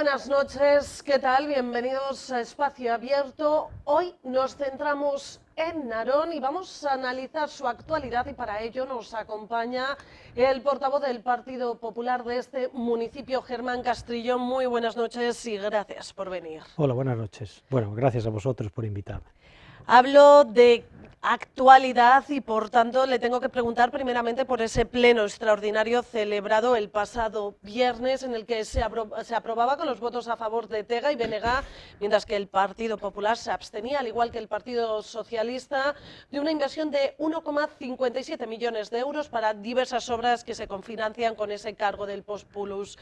buenas noches, ¿qué tal? Bienvenidos a Espacio Abierto. Hoy nos centramos en Narón y vamos a analizar su actualidad y para ello nos acompaña el portavoz del Partido Popular de este municipio, Germán Castrillo. Muy buenas noches y gracias por venir. Hola, buenas noches. Bueno, gracias a vosotros por invitarme. Hablo de actualidad y por tanto le tengo que preguntar primeramente por ese pleno extraordinario celebrado el pasado viernes en el que se aprobaba con los votos a favor de Tega y Benega, mientras que el Partido Popular se abstenía, al igual que el Partido Socialista, de una inversión de 1,57 millones de euros para diversas obras que se confinancian con ese cargo del POS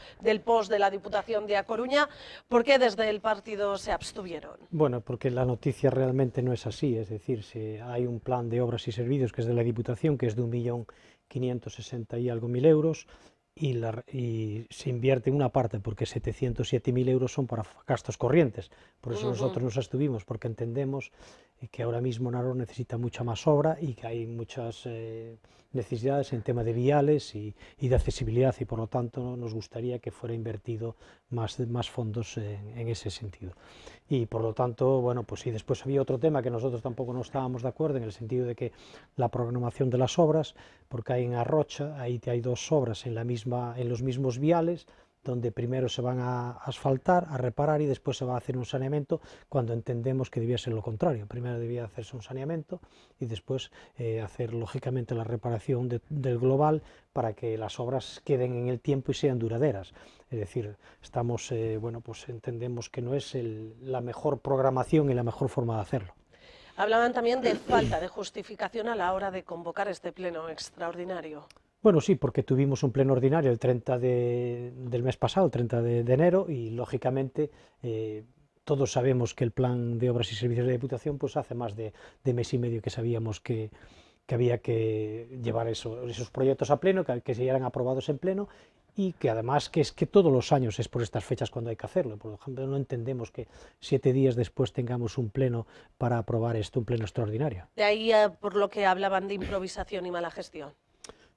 de la Diputación de A Coruña. ¿Por qué desde el partido se abstuvieron? Bueno, porque la noticia realmente no es así, es decir, hay un plan de obras y servicios que es de la Diputación, que es de 1.560.000 y algo euros, y se invierte en una parte porque 707.000 euros son para gastos corrientes. Por eso nosotros nos abstuvimos, porque entendemos que ahora mismo Narón necesita mucha más obra y que hay muchas necesidades en tema de viales y de accesibilidad, y por lo tanto nos gustaría que fuera invertido más fondos en ese sentido. Y por lo tanto, bueno, pues sí, después había otro tema que nosotros tampoco no estábamos de acuerdo, en el sentido de que la programación de las obras, porque hay en Arrocha, ahí hay dos obras en los mismos viales, donde primero se van a asfaltar, a reparar y después se va a hacer un saneamiento, cuando entendemos que debía ser lo contrario. Primero debía hacerse un saneamiento y después hacer lógicamente la reparación del global para que las obras queden en el tiempo y sean duraderas. Es decir, bueno, pues entendemos que no es la mejor programación y la mejor forma de hacerlo. Hablaban también de falta de justificación a la hora de convocar este pleno extraordinario. Bueno, sí, porque tuvimos un pleno ordinario el 30 del mes pasado, el 30 de enero, y lógicamente todos sabemos que el plan de obras y servicios de la Diputación pues hace más de mes y medio que sabíamos que había que llevar esos proyectos a pleno, que se eran aprobados en pleno, y que además que es que todos los años es por estas fechas cuando hay que hacerlo. Por ejemplo, no entendemos que 7 días después tengamos un pleno para aprobar esto, un pleno extraordinario. De ahí por lo que hablaban de improvisación y mala gestión.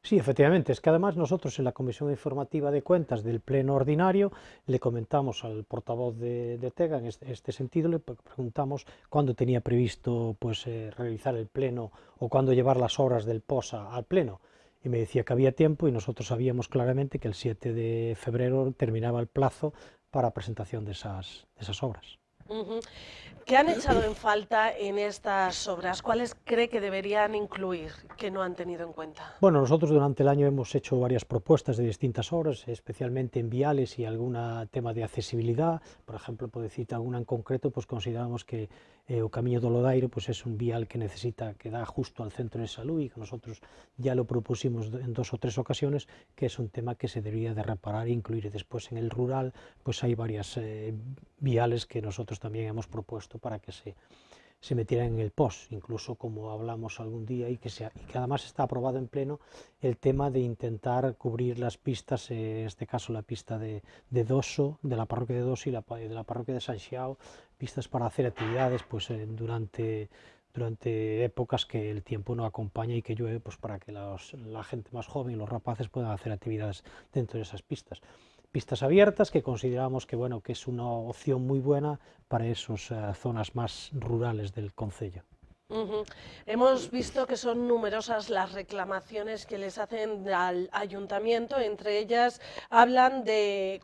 Sí, efectivamente, es que además nosotros en la Comisión Informativa de Cuentas del Pleno Ordinario le comentamos al portavoz de Tega, en este sentido, le preguntamos cuándo tenía previsto pues, realizar el Pleno o cuándo llevar las obras del POSA al Pleno. Y me decía que había tiempo y nosotros sabíamos claramente que el 7 de febrero terminaba el plazo para presentación de esas obras. ¿Qué han echado en falta en estas obras? ¿Cuáles cree que deberían incluir que no han tenido en cuenta? Bueno, nosotros durante el año hemos hecho varias propuestas de distintas obras, especialmente en viales y algún tema de accesibilidad. Por ejemplo, por decirte alguna en concreto, pues consideramos que o Camiño do Lodairo pues es un vial que da justo al centro de salud, y que nosotros ya lo propusimos en 2 o 3 ocasiones, que es un tema que se debería de reparar e incluir. Y después en el rural pues hay varias viales que nosotros también hemos propuesto para que se metieran en el POS, incluso como hablamos algún día y que además está aprobado en pleno el tema de intentar cubrir las pistas, en este caso la pista de Doso, de la parroquia de Doso, y de la parroquia de San Xiao, pistas para hacer actividades pues, durante épocas que el tiempo no acompaña y que llueve, pues para que la gente más joven y los rapaces puedan hacer actividades dentro de esas pistas. Pistas abiertas que consideramos que, bueno, que es una opción muy buena para esas zonas más rurales del concello. Hemos visto que son numerosas las reclamaciones que les hacen al ayuntamiento. Entre ellas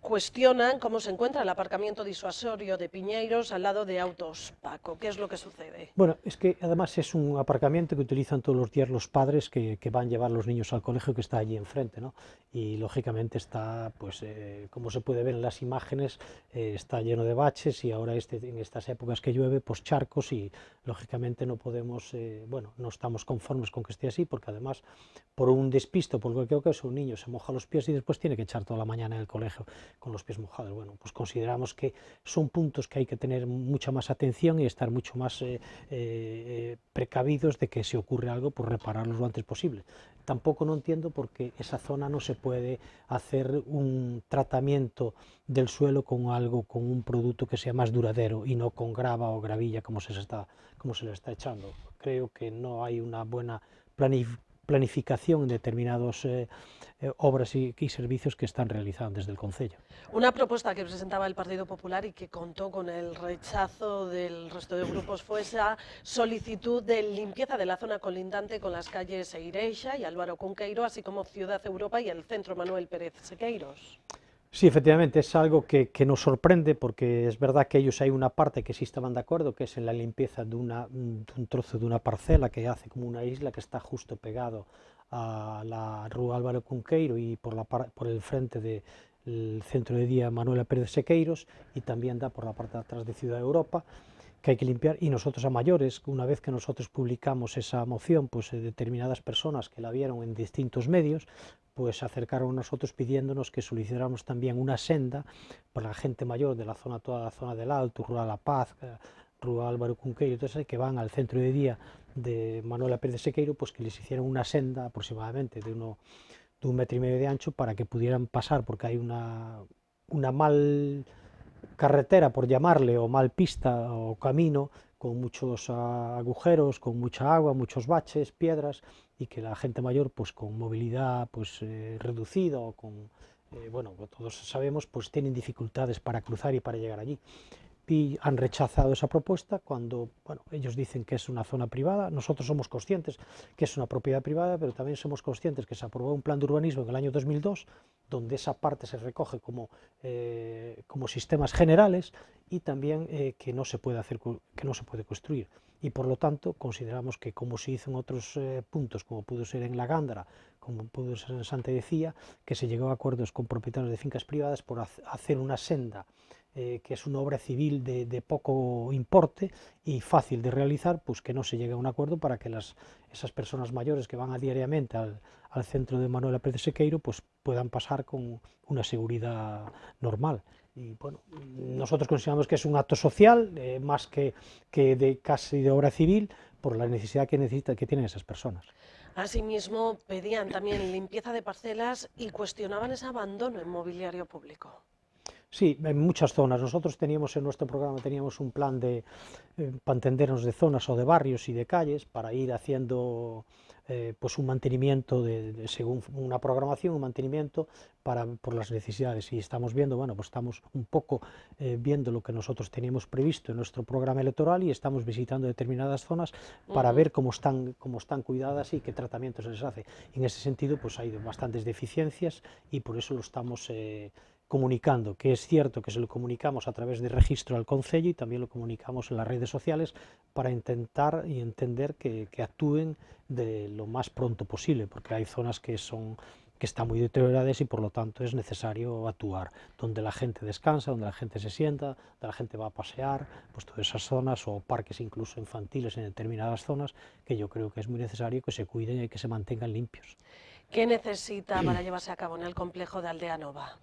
cuestionan cómo se encuentra el aparcamiento disuasorio de Piñeiros al lado de Autos Paco. ¿Qué es lo que sucede? Bueno, es que además es un aparcamiento que utilizan todos los días los padres que van a llevar a los niños al colegio, que está allí enfrente, ¿no? Y lógicamente está, pues como se puede ver en las imágenes, está lleno de baches, y ahora en estas épocas que llueve, pues charcos, y lógicamente no podemos, bueno, no estamos conformes con que esté así, porque además por un despisto, por cualquier cosa, un niño se moja los pies y después tiene que echar toda la mañana en el colegio con los pies mojados. Bueno, pues consideramos que son puntos que hay que tener mucha más atención y estar mucho más precavidos de que si ocurre algo, pues repararlos lo antes posible. Tampoco no entiendo por qué esa zona no se puede hacer un tratamiento del suelo con un producto que sea más duradero y no con grava o gravilla como se le está echando. Creo que no hay una buena planificación en determinadas obras y servicios que están realizando desde el Concello. Una propuesta que presentaba el Partido Popular y que contó con el rechazo del resto de grupos fue esa solicitud de limpieza de la zona colindante con las calles Eireixa y Álvaro Cunqueiro, así como Ciudad Europa y el Centro Manuel Pérez Sequeiros. Sí, efectivamente, es algo que nos sorprende, porque es verdad que ellos hay una parte que sí estaban de acuerdo, que es en la limpieza de un trozo de una parcela que hace como una isla que está justo pegado a la Rúa Álvaro Cunqueiro y por el frente del centro de día Manuela Pérez Sequeiros, y también da por la parte de atrás de Ciudad Europa, que hay que limpiar. Y nosotros a mayores, una vez que nosotros publicamos esa moción, pues determinadas personas que la vieron en distintos medios, pues se acercaron a nosotros pidiéndonos que solicitáramos también una senda para la gente mayor de la zona, toda la zona del Alto, Rúa La Paz, Rúa Álvaro Cunqueiro, entonces, que van al centro de día de Manuela Pérez Sequeiro, pues que les hicieran una senda aproximadamente de 1,5 metros de ancho para que pudieran pasar, porque hay una mal carretera, por llamarle, o mal pista o camino, con muchos agujeros, con mucha agua, muchos baches, piedras, y que la gente mayor, pues con movilidad pues reducida o con, bueno, todos sabemos, pues tienen dificultades para cruzar y para llegar allí. Y han rechazado esa propuesta cuando, bueno, ellos dicen que es una zona privada. Nosotros somos conscientes que es una propiedad privada, pero también somos conscientes que se aprobó un plan de urbanismo en el año 2002, donde esa parte se recoge como sistemas generales, y también que no se puede construir. Y por lo tanto consideramos que, como se hizo en otros puntos, como pudo ser en La Gándara, como pudo ser en Santa Decía, que se llegó a acuerdos con propietarios de fincas privadas por hacer una senda, que es una obra civil de poco importe y fácil de realizar, pues que no se llegue a un acuerdo para que esas personas mayores que van diariamente al centro de Manuela Pérez Sequeiro, pues puedan pasar con una seguridad normal. Y bueno, nosotros consideramos que es un acto social, más que casi de obra civil, por la necesidad que tienen esas personas. Asimismo, pedían también limpieza de parcelas y cuestionaban ese abandono inmobiliario público. Sí, en muchas zonas. Nosotros teníamos en nuestro programa un plan para entendernos, de zonas o de barrios y de calles, para ir haciendo pues un mantenimiento según una programación, un mantenimiento por las necesidades. Y estamos viendo, bueno, pues estamos un poco viendo lo que nosotros teníamos previsto en nuestro programa electoral, y estamos visitando determinadas zonas para ver cómo están cuidadas y qué tratamiento se les hace. Y en ese sentido, pues hay bastantes deficiencias, y por eso lo estamos comunicando, que es cierto que se lo comunicamos a través de registro al Concello, y también lo comunicamos en las redes sociales para intentar y entender que actúen de lo más pronto posible, porque hay zonas que están muy deterioradas, y por lo tanto es necesario actuar. Donde la gente descansa, donde la gente se sienta, donde la gente va a pasear, pues todas esas zonas, o parques incluso infantiles en determinadas zonas, que yo creo que es muy necesario que se cuiden y que se mantengan limpios. ¿Qué necesita para llevarse a cabo en el complejo de Aldea Nova?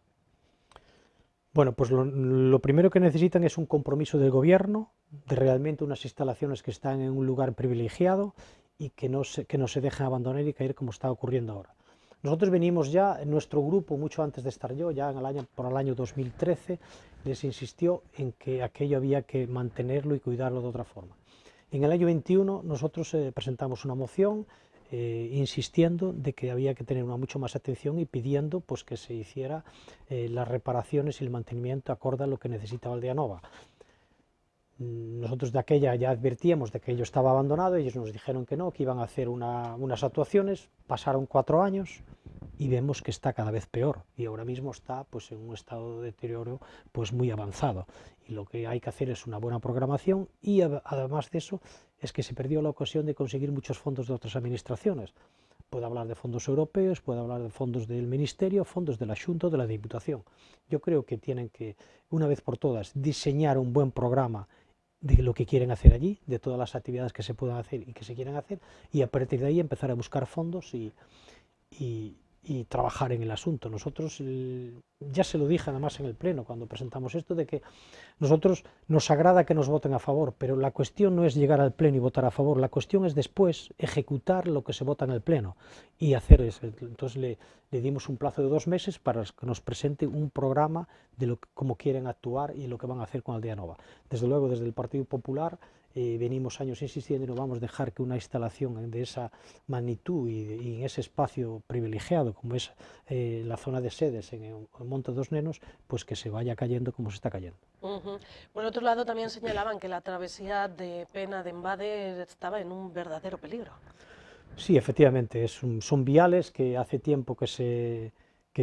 Bueno, pues lo primero que necesitan es un compromiso del gobierno, de realmente unas instalaciones que están en un lugar privilegiado, y que no se dejen abandonar y caer como está ocurriendo ahora. Nosotros venimos ya, en nuestro grupo, mucho antes de estar yo, ya por el año 2013, les insistió en que aquello había que mantenerlo y cuidarlo de otra forma. En el año 21 nosotros presentamos una moción insistiendo de que había que tener mucho más atención, y pidiendo pues que se hiciera las reparaciones y el mantenimiento acorde a lo que necesitaba Aldea Nova. Nosotros de aquella ya advertíamos de que ello estaba abandonado, ellos nos dijeron que no, que iban a hacer unas actuaciones. Pasaron 4 años y vemos que está cada vez peor, y ahora mismo está pues en un estado de deterioro pues muy avanzado, y lo que hay que hacer es una buena programación, y además de eso es que se perdió la ocasión de conseguir muchos fondos de otras administraciones. Puedo hablar de fondos europeos, puedo hablar de fondos del Ministerio, fondos de la Xunta o de la Diputación. Yo creo que tienen que, una vez por todas, diseñar un buen programa de lo que quieren hacer allí, de todas las actividades que se puedan hacer y que se quieren hacer, y a partir de ahí empezar a buscar fondos y trabajar en el asunto. Nosotros, ya se lo dije además en el Pleno cuando presentamos esto, de que nosotros nos agrada que nos voten a favor, pero la cuestión no es llegar al Pleno y votar a favor, la cuestión es después ejecutar lo que se vota en el Pleno y hacer eso. Entonces le dimos un plazo de 2 meses para que nos presente un programa de cómo quieren actuar y lo que van a hacer con Aldea Nova. Desde luego, desde el Partido Popular venimos años insistiendo y no vamos a dejar que una instalación de esa magnitud y en ese espacio privilegiado como es la zona de Sedes en el Monte dos Nenos, pues que se vaya cayendo como se está cayendo. Por otro lado, también señalaban que la travesía de Pena de Embade estaba en un verdadero peligro. Sí, efectivamente, son viales que hace tiempo que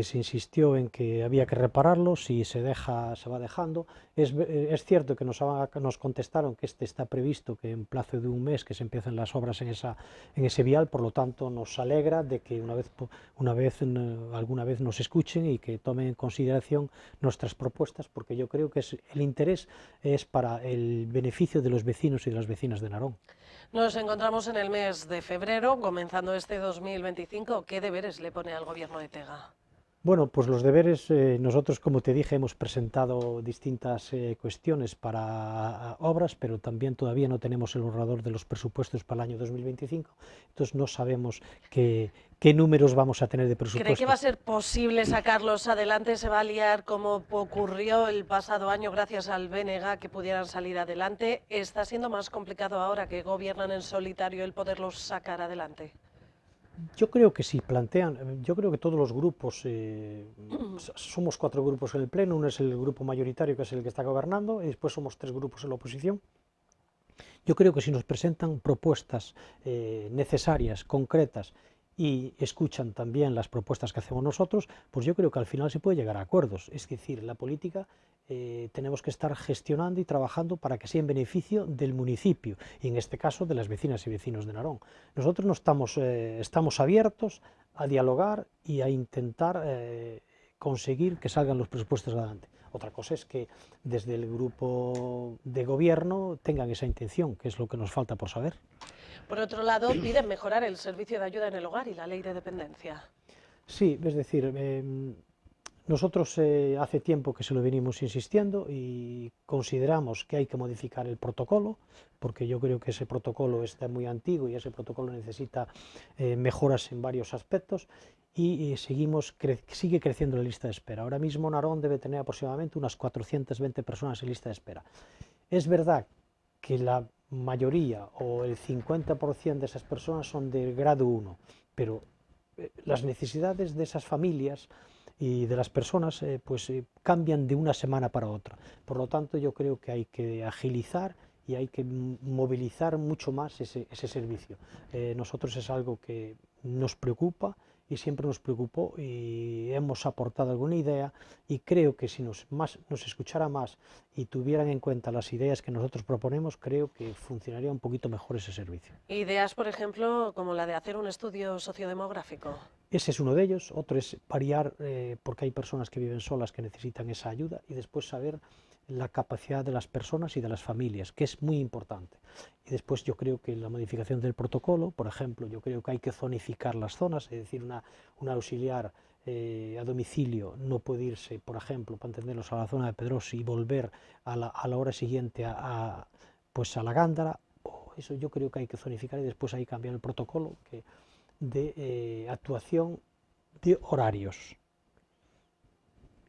se insistió en que había que repararlos y se va dejando. Es cierto que nos contestaron que este está previsto que en plazo de un mes que se empiecen las obras en ese vial, por lo tanto nos alegra de que alguna vez nos escuchen y que tomen en consideración nuestras propuestas, porque yo creo que el interés es para el beneficio de los vecinos y de las vecinas de Narón. Nos encontramos en el mes de febrero, comenzando este 2025. ¿Qué deberes le pone al gobierno de Tega? Bueno, pues los deberes, nosotros como te dije hemos presentado distintas cuestiones para obras, pero también todavía no tenemos el borrador de los presupuestos para el año 2025, entonces no sabemos qué números vamos a tener de presupuestos. ¿Cree que va a ser posible sacarlos adelante? ¿Se va a liar como ocurrió el pasado año gracias al BNG que pudieran salir adelante? ¿Está siendo más complicado ahora que gobiernan en solitario el poderlos sacar adelante? Yo creo que sí, yo creo que todos los grupos, somos 4 grupos en el Pleno, uno es el grupo mayoritario que es el que está gobernando y después somos 3 grupos en la oposición. Yo creo que si nos presentan propuestas necesarias, concretas, y escuchan también las propuestas que hacemos nosotros, pues yo creo que al final se puede llegar a acuerdos. Es decir, en la política tenemos que estar gestionando y trabajando para que sea en beneficio del municipio, y en este caso de las vecinas y vecinos de Narón. Nosotros no estamos abiertos a dialogar y a intentar conseguir que salgan los presupuestos adelante. Otra cosa es que desde el grupo de gobierno tengan esa intención, que es lo que nos falta por saber. Por otro lado, piden mejorar el servicio de ayuda en el hogar y la ley de dependencia. Sí, es decir, nosotros hace tiempo que se lo venimos insistiendo y consideramos que hay que modificar el protocolo, porque yo creo que ese protocolo está muy antiguo y ese protocolo necesita mejoras en varios aspectos, y sigue creciendo la lista de espera. Ahora mismo Narón debe tener aproximadamente unas 420 personas en lista de espera. Es verdad que la mayoría o el 50% de esas personas son del grado 1, pero las necesidades de esas familias y de las personas cambian de una semana para otra. Por lo tanto, yo creo que hay que agilizar y hay que movilizar mucho más ese servicio. Nosotros es algo que nos preocupa y siempre nos preocupó, y hemos aportado alguna idea, y creo que si nos escuchara más y tuvieran en cuenta las ideas que nosotros proponemos, creo que funcionaría un poquito mejor ese servicio. Ideas, por ejemplo, como la de hacer un estudio sociodemográfico. Ese es uno de ellos. Otro es variar, porque hay personas que viven solas que necesitan esa ayuda, y después saber la capacidad de las personas y de las familias, que es muy importante. Y después yo creo que la modificación del protocolo, por ejemplo, yo creo que hay que zonificar las zonas, es decir, un auxiliar a domicilio no puede irse, por ejemplo, para entenderlos, a la zona de Pedroso y volver a la hora siguiente pues a la Gándara. Eso yo creo que hay que zonificar, y después hay que cambiar el protocolo de actuación de horarios.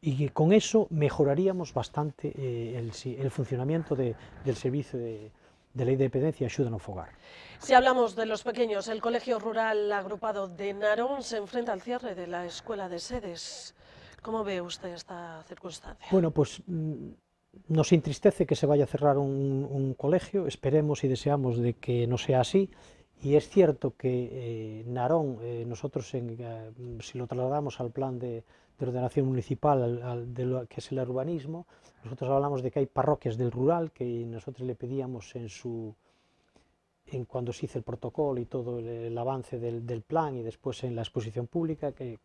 Y que con eso mejoraríamos bastante el funcionamiento del servicio de ley de dependencia y ayuda no fogar. Si hablamos de los pequeños, el Colegio Rural Agrupado de Narón se enfrenta al cierre de la Escuela de Sedes. ¿Cómo ve usted esta circunstancia? Bueno, pues nos entristece que se vaya a cerrar un colegio, esperemos y deseamos de que no sea así. Y es cierto que Narón, nosotros si lo trasladamos al plan de ordenación municipal, de lo que es el urbanismo, nosotros hablamos de que hay parroquias del rural que nosotros le pedíamos cuando se hizo el protocolo y todo el avance del plan, y después en la exposición pública, que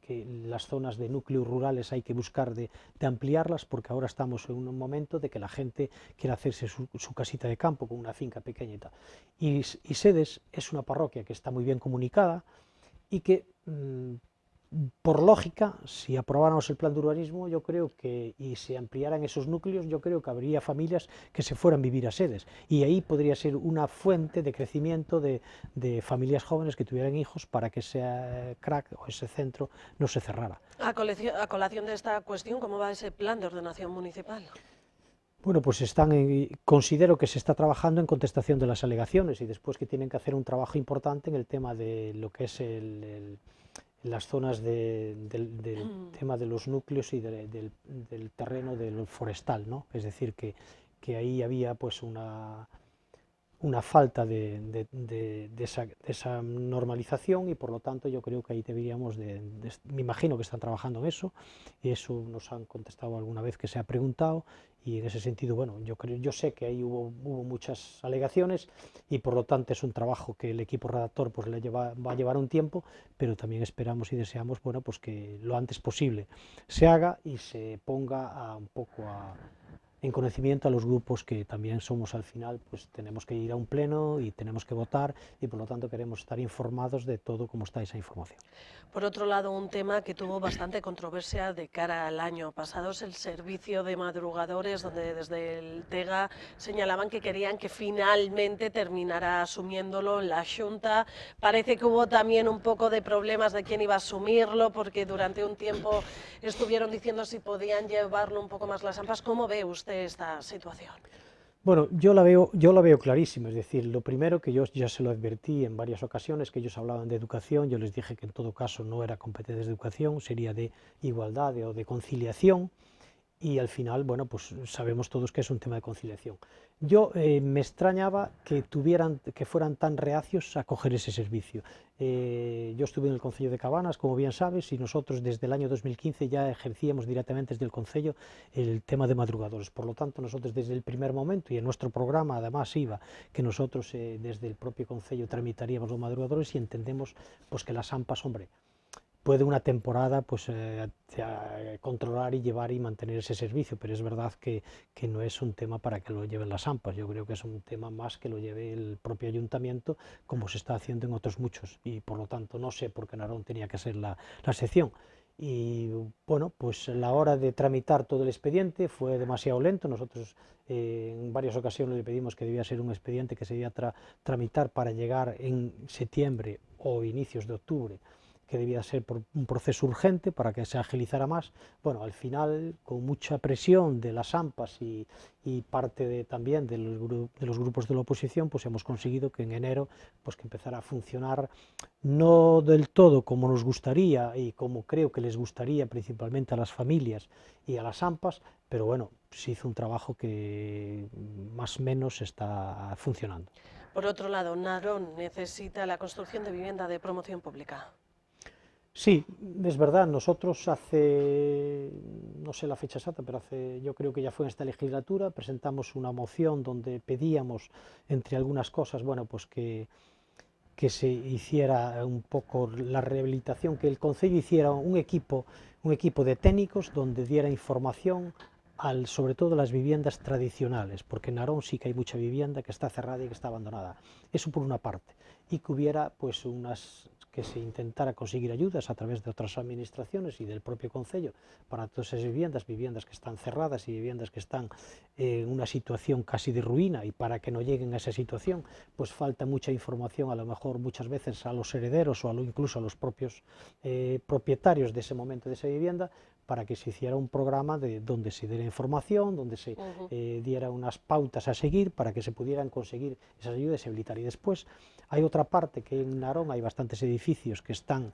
las zonas de núcleos rurales hay que buscar de ampliarlas, porque ahora estamos en un momento de que la gente quiere hacerse su casita de campo con una finca pequeña y tal. Y Sedes es una parroquia que está muy bien comunicada y que por lógica, si aprobáramos el plan de urbanismo, yo creo que, y se ampliaran esos núcleos, yo creo que habría familias que se fueran a vivir a Sedes, y ahí podría ser una fuente de crecimiento de familias jóvenes que tuvieran hijos, para que ese crack o ese centro no se cerrara. A colación de esta cuestión, ¿cómo va ese plan de ordenación municipal? Bueno, pues considero que se está trabajando en contestación de las alegaciones y después que tienen que hacer un trabajo importante en el tema de lo que es las zonas del tema de los núcleos y del terreno del forestal, ¿no? Es decir, que ahí había pues una falta de esa normalización y por lo tanto yo creo que ahí deberíamos me imagino que están trabajando en eso y eso nos han contestado alguna vez que se ha preguntado y en ese sentido, bueno, yo sé que ahí hubo muchas alegaciones y por lo tanto es un trabajo que el equipo redactor pues va a llevar un tiempo, pero también esperamos y deseamos, bueno, pues que lo antes posible se haga y se ponga un poco en conocimiento a los grupos que también somos al final, pues tenemos que ir a un pleno y tenemos que votar y por lo tanto queremos estar informados de todo cómo está esa información. Por otro lado, un tema que tuvo bastante controversia de cara al año pasado es el servicio de madrugadores, donde desde el TEGA señalaban que querían que finalmente terminara asumiéndolo la Xunta. Parece que hubo también un poco de problemas de quién iba a asumirlo, porque durante un tiempo estuvieron diciendo si podían llevarlo un poco más las AMPAs. ¿Cómo ve usted esta situación? Bueno, yo la veo clarísima, es decir, lo primero que yo ya se lo advertí en varias ocasiones, que ellos hablaban de educación, yo les dije que en todo caso no era competencia de educación, sería de igualdad o de conciliación, y al final, bueno, pues sabemos todos que es un tema de conciliación. Yo me extrañaba que fueran tan reacios a coger ese servicio. Yo estuve en el Concello de Cabanas, como bien sabes, y nosotros desde el año 2015 ya ejercíamos directamente desde el Concello el tema de madrugadores. Por lo tanto, nosotros desde el primer momento, y en nuestro programa además iba, que nosotros desde el propio Concello tramitaríamos los madrugadores y entendemos pues que las AMPAs, hombre, puede una temporada pues controlar y llevar y mantener ese servicio, pero es verdad que no es un tema para que lo lleven las AMPAs, yo creo que es un tema más que lo lleve el propio ayuntamiento, como se está haciendo en otros muchos, y por lo tanto no sé por qué Narón tenía que ser la sección. Y bueno, pues a la hora de tramitar todo el expediente fue demasiado lento, nosotros en varias ocasiones le pedimos que debía ser un expediente que se debía tramitar para llegar en septiembre o inicios de octubre, que debía ser por un proceso urgente para que se agilizara más. Bueno, al final, con mucha presión de las AMPAs y parte también de los grupos de la oposición, pues hemos conseguido que en enero pues que empezara a funcionar, no del todo como nos gustaría y como creo que les gustaría principalmente a las familias y a las AMPAs, pero bueno, se hizo un trabajo que más o menos está funcionando. Por otro lado, Narón necesita la construcción de vivienda de promoción pública. Sí, es verdad, nosotros hace, no sé la fecha exacta, pero yo creo que ya fue en esta legislatura, presentamos una moción donde pedíamos, entre algunas cosas, bueno, pues que se hiciera un poco la rehabilitación, que el Concello hiciera un equipo de técnicos donde diera información sobre todo las viviendas tradicionales, porque en Narón sí que hay mucha vivienda que está cerrada y que está abandonada. Eso por una parte. Y que hubiera pues que se intentara conseguir ayudas a través de otras administraciones y del propio Concello para todas esas viviendas que están cerradas y viviendas que están en una situación casi de ruina, y para que no lleguen a esa situación pues falta mucha información, a lo mejor muchas veces a los herederos o incluso a los propios propietarios de ese momento de esa vivienda, para que se hiciera un programa donde se diera información, donde se diera unas pautas a seguir para que se pudieran conseguir esas ayudas y habilitar. Y después hay otra parte, que en Narón hay bastantes edificios que están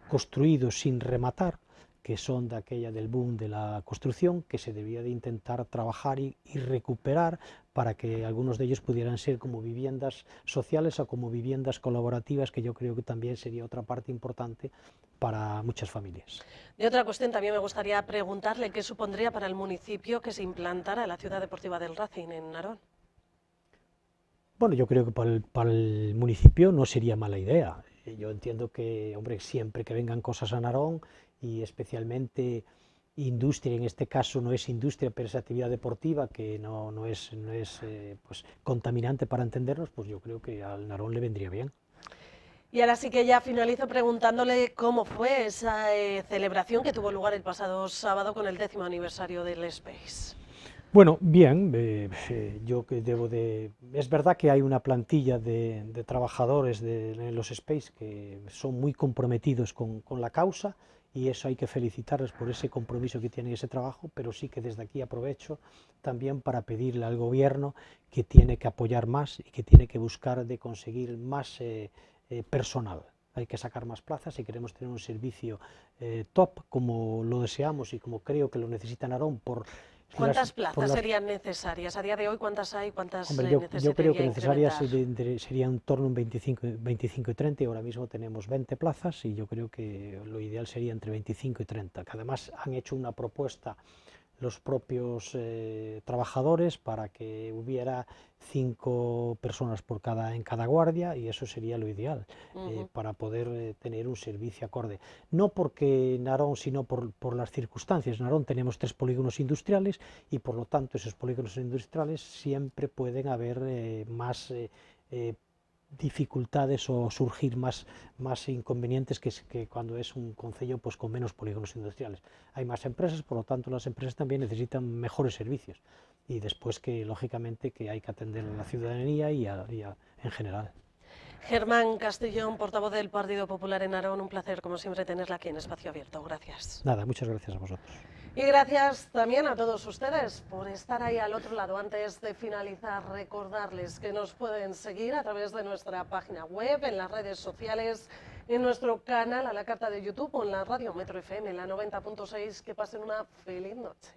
construidos sin rematar, que son de aquella del boom de la construcción, que se debía de intentar trabajar y recuperar para que algunos de ellos pudieran ser como viviendas sociales o como viviendas colaborativas, que yo creo que también sería otra parte importante para muchas familias. De otra cuestión, también me gustaría preguntarle qué supondría para el municipio que se implantara la ciudad deportiva del Racing en Narón. Bueno, yo creo que para el municipio no sería mala idea. Yo entiendo que, hombre, siempre que vengan cosas a Narón, y especialmente industria, en este caso no es industria, pero es actividad deportiva que no es pues, contaminante para entendernos, pues yo creo que al Narón le vendría bien. Y ahora sí que ya finalizo preguntándole cómo fue esa celebración que tuvo lugar el pasado sábado con el 10º aniversario del Space. Bueno, bien, yo que es verdad que hay una plantilla de trabajadores en los Space que son muy comprometidos con la causa y eso hay que felicitarles por ese compromiso que tienen, ese trabajo, pero sí que desde aquí aprovecho también para pedirle al gobierno que tiene que apoyar más y que tiene que buscar de conseguir más personal. Hay que sacar más plazas si queremos tener un servicio top como lo deseamos y como creo que lo necesita Narón por ¿Cuántas plazas serían necesarias? A día de hoy, ¿cuántas hay? ¿Cuántas Hombre, yo creo que necesarias incrementar? sería en torno a un 25 y 30, y ahora mismo tenemos 20 plazas y yo creo que lo ideal sería entre 25 y 30, que además han hecho una propuesta los propios trabajadores para que hubiera 5 personas en cada guardia, y eso sería lo ideal para poder tener un servicio acorde. No porque Narón, sino por las circunstancias. En Narón tenemos 3 polígonos industriales y por lo tanto esos polígonos industriales siempre pueden haber más dificultades o surgir más inconvenientes que cuando es un concello pues con menos polígonos industriales. Hay más empresas, por lo tanto las empresas también necesitan mejores servicios, y después que lógicamente que hay que atender a la ciudadanía en general. Germán Castellón, portavoz del Partido Popular en Narón, un placer como siempre tenerla aquí en Espacio Abierto. Gracias. Nada, muchas gracias a vosotros. Y gracias también a todos ustedes por estar ahí al otro lado. Antes de finalizar, recordarles que nos pueden seguir a través de nuestra página web, en las redes sociales, en nuestro canal a la carta de YouTube o en la radio Metro FM, en la 90.6. Que pasen una feliz noche.